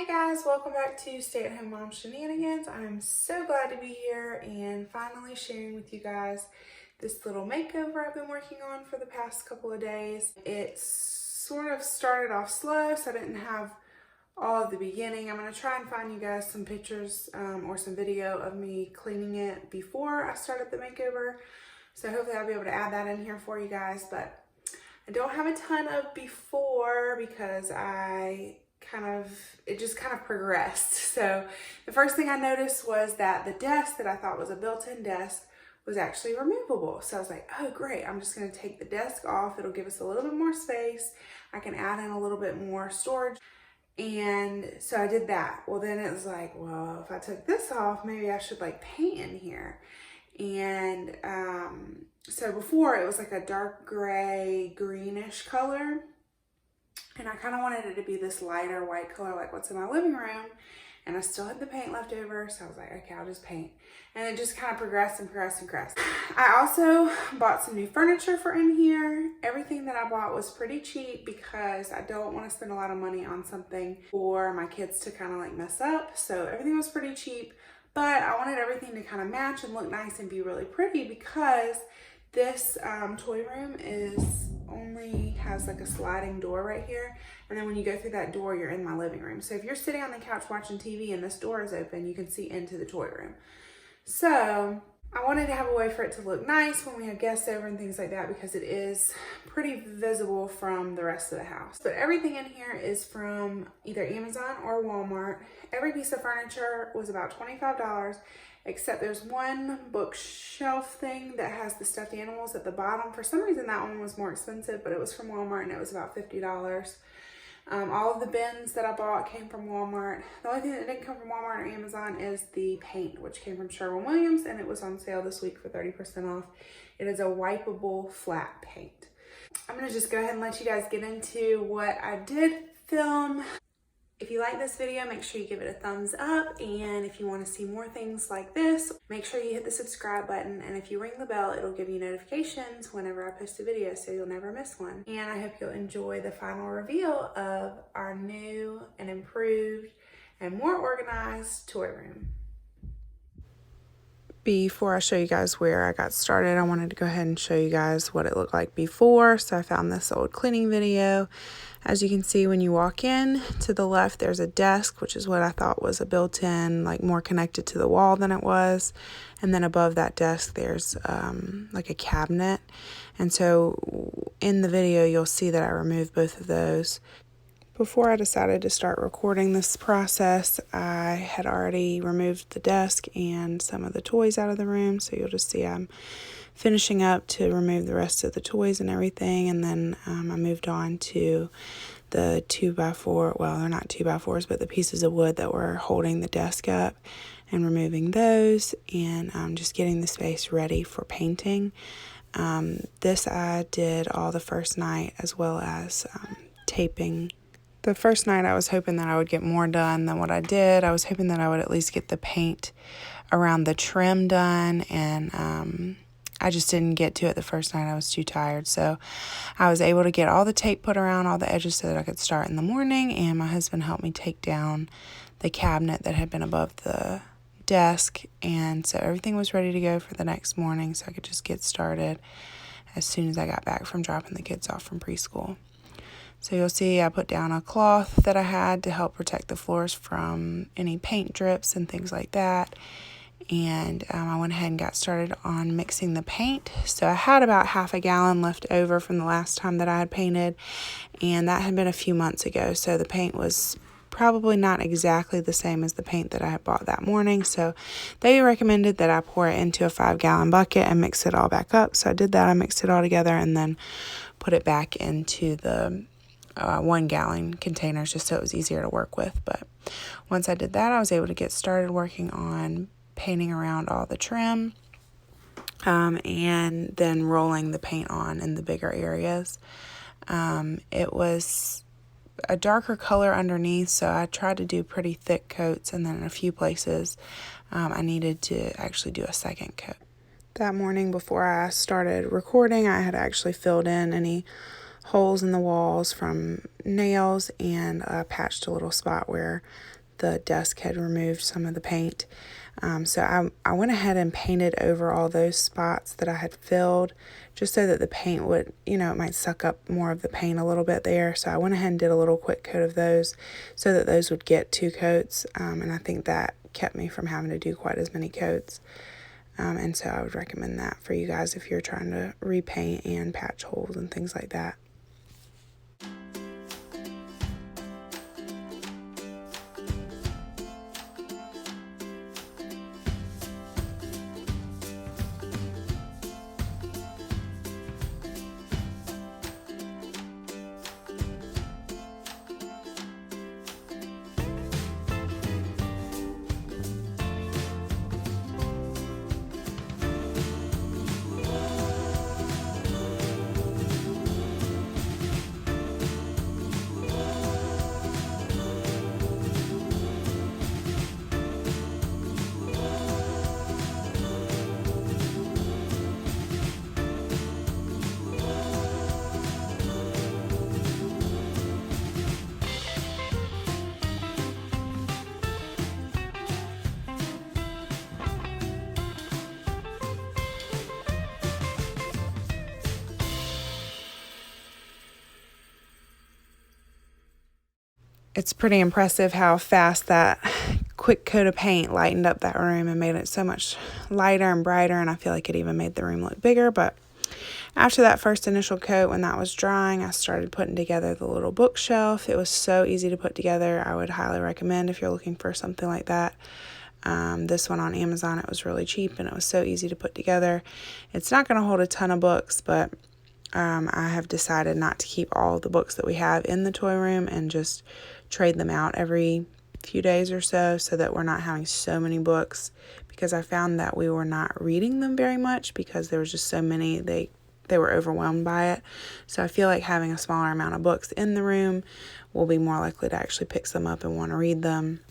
Hey guys, welcome back to Stay at Home Mom Shenanigans. I'm so glad to be here and finally sharing with you guys this little makeover I've been working on for the past couple of days. It sort of started off slow, so I didn't have all of the beginning. I'm going to try and find you guys some pictures or some video of me cleaning it before I started the makeover. So hopefully I'll be able to add that in here for you guys, but I don't have a ton of before because it just kind of progressed. So the first thing I noticed was that the desk that I thought was a built-in desk was actually removable. So I was like, oh great, I'm just gonna take the desk off. It'll give us a little bit more space. I can add in a little bit more storage. And so I did that. Well, then it was like, well, if I took this off, maybe I should like paint in here. And so before it was like a dark gray, greenish color. And I kind of wanted it to be this lighter white color like what's in my living room. And I still had the paint left over. So I was like, okay, I'll just paint. And it just kind of progressed and progressed and progressed. I also bought some new furniture for in here. Everything that I bought was pretty cheap because I don't want to spend a lot of money on something for my kids to kind of like mess up. So everything was pretty cheap. But I wanted everything to kind of match and look nice and be really pretty because this toy room only has like a sliding door right here. And then when you go through that door, you're in my living room. So if you're sitting on the couch watching TV and this door is open, you can see into the toy room. So I wanted to have a way for it to look nice when we have guests over and things like that because it is pretty visible from the rest of the house. But everything in here is from either Amazon or Walmart. Every piece of furniture was about $25, except there's one bookshelf thing that has the stuffed animals at the bottom. For some reason that one was more expensive, but it was from Walmart and it was about $50. All of the bins that I bought came from Walmart. The only thing that didn't come from Walmart or Amazon is the paint, which came from Sherwin-Williams, and it was on sale this week for 30% off. It is a wipeable flat paint. I'm gonna just go ahead and let you guys get into what I did film. If you like this video, make sure you give it a thumbs up. And if you want to see more things like this, make sure you hit the subscribe button. And if you ring the bell, it'll give you notifications whenever I post a video so you'll never miss one. And I hope you'll enjoy the final reveal of our new and improved and more organized toy room. Before I show you guys where I got started, I wanted to go ahead and show you guys what it looked like before. So I found this old cleaning video. As you can see, when you walk in, to the left, there's a desk, which is what I thought was a built-in, like more connected to the wall than it was. And then above that desk, there's like a cabinet. And so in the video, you'll see that I removed both of those. Before I decided to start recording this process, I had already removed the desk and some of the toys out of the room. So you'll just see I'm finishing up to remove the rest of the toys and everything. And then I moved on to the 2x4, well, they're not 2x4s, but the pieces of wood that were holding the desk up and removing those and just getting the space ready for painting. This I did all the first night as well as taping. The first night I was hoping that I would get more done than what I did. I was hoping that I would at least get the paint around the trim done, and I just didn't get to it the first night. I was too tired. So I was able to get all the tape put around all the edges so that I could start in the morning, and my husband helped me take down the cabinet that had been above the desk, and so everything was ready to go for the next morning so I could just get started as soon as I got back from dropping the kids off from preschool. So you'll see I put down a cloth that I had to help protect the floors from any paint drips and things like that. And I went ahead and got started on mixing the paint. So I had about half a gallon left over from the last time that I had painted, and that had been a few months ago. So the paint was probably not exactly the same as the paint that I had bought that morning. So they recommended that I pour it into a 5-gallon bucket and mix it all back up. So I did that. I mixed it all together and then put it back into the 1-gallon containers just so it was easier to work with. But once I did that, I was able to get started working on painting around all the trim and then rolling the paint on in the bigger areas. It was a darker color underneath, so I tried to do pretty thick coats, and then in a few places I needed to actually do a second coat. That morning before I started recording, I had actually filled in any holes in the walls from nails, and patched a little spot where the desk had removed some of the paint. So I went ahead and painted over all those spots that I had filled, just so that the paint would, it might suck up more of the paint a little bit there. So I went ahead and did a little quick coat of those so that those would get 2 coats. And I think that kept me from having to do quite as many coats. And so I would recommend that for you guys if you're trying to repaint and patch holes and things like that. It's pretty impressive how fast that quick coat of paint lightened up that room and made it so much lighter and brighter, and I feel like it even made the room look bigger. But after that first initial coat, when that was drying, I started putting together the little bookshelf. It was so easy to put together. I would highly recommend if you're looking for something like that. This one on Amazon, it was really cheap and it was so easy to put together. It's not going to hold a ton of books, but I have decided not to keep all the books that we have in the toy room and just trade them out every few days or so that we're not having so many books, because I found that we were not reading them very much because there was just so many. They were overwhelmed by it. So I feel like having a smaller amount of books in the room will be more likely to actually pick them up and want to read them,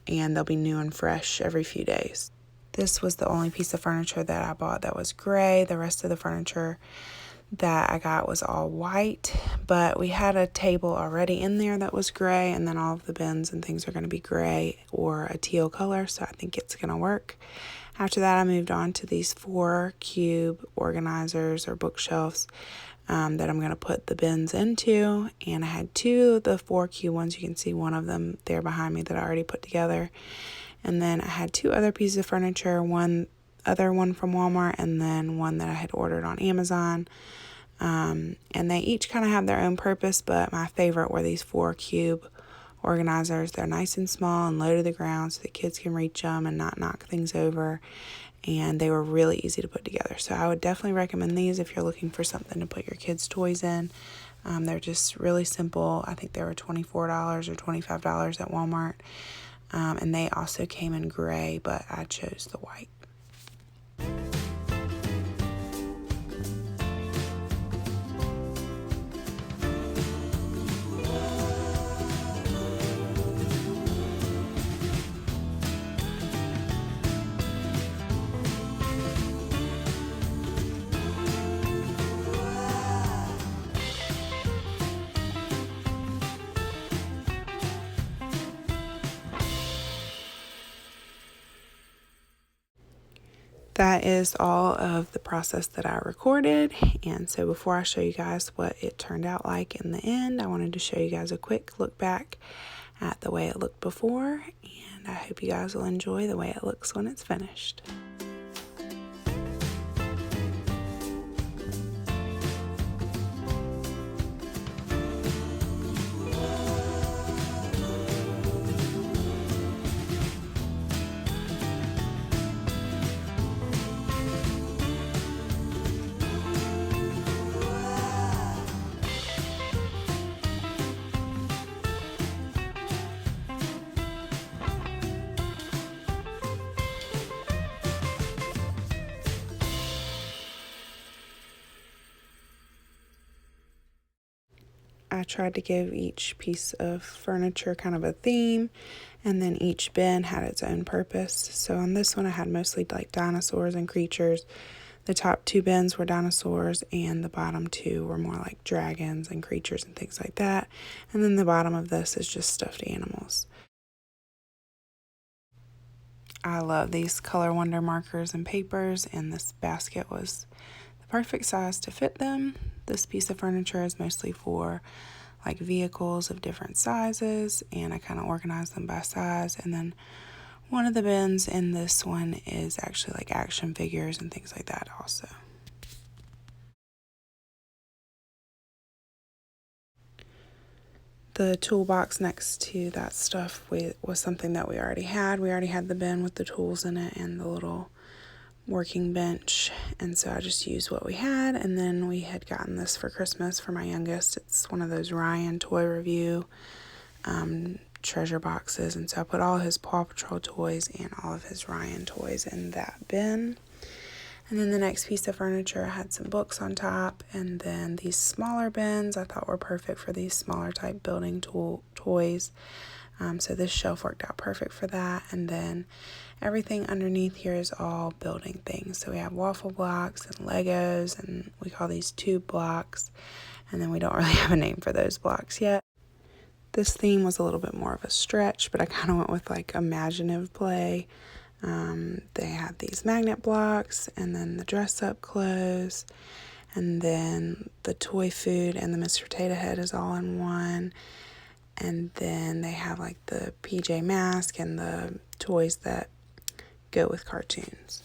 and they'll be new and fresh every few days. This was the only piece of furniture that I bought that was gray. The rest of the furniture that I got was all white, but we had a table already in there that was gray, and then all of the bins and things are going to be gray or a teal color, so I think it's going to work. After that, I moved on to these 4 cube organizers or bookshelves that I'm going to put the bins into, and I had 2 of the 4 cube ones. You can see one of them there behind me that I already put together, and then I had 2 other pieces of furniture, one from Walmart, and then one that I had ordered on Amazon. And they each kind of have their own purpose, but my favorite were these 4 cube organizers. They're nice and small and low to the ground so the kids can reach them and not knock things over, and they were really easy to put together. So I would definitely recommend these if you're looking for something to put your kids' toys in. They're just really simple. I think they were $24 or $25 at Walmart, and they also came in gray, but I chose the white. That is all of the process that I recorded, and so before I show you guys what it turned out like in the end, I wanted to show you guys a quick look back at the way it looked before, and I hope you guys will enjoy the way it looks when it's finished. I tried to give each piece of furniture kind of a theme, and then each bin had its own purpose. So on this one I had mostly like dinosaurs and creatures. The top 2 bins were dinosaurs, and the bottom 2 were more like dragons and creatures and things like that. And then the bottom of this is just stuffed animals. I love these Color Wonder markers and papers, and this basket was the perfect size to fit them. This piece of furniture is mostly for like vehicles of different sizes, and I kind of organized them by size. And then one of the bins in this one is actually like action figures and things like that also. The toolbox next to that stuff was something that we already had. We already had the bin with the tools in it and the little working bench, and so I just used what we had. And then we had gotten this for Christmas for my youngest. It's one of those Ryan Toy Review treasure boxes, and so I put all his Paw Patrol toys and all of his Ryan toys in that bin. And then the next piece of furniture had some books on top, and then these smaller bins I thought were perfect for these smaller type building toys. So this shelf worked out perfect for that. And then everything underneath here is all building things. So we have waffle blocks and Legos, and we call these tube blocks. And then we don't really have a name for those blocks yet. This theme was a little bit more of a stretch, but I kind of went with like imaginative play. They had these magnet blocks, and then the dress up clothes, and then the toy food and the Mr. Potato Head is all in one. And then they have like the PJ Mask and the toys that go with cartoons.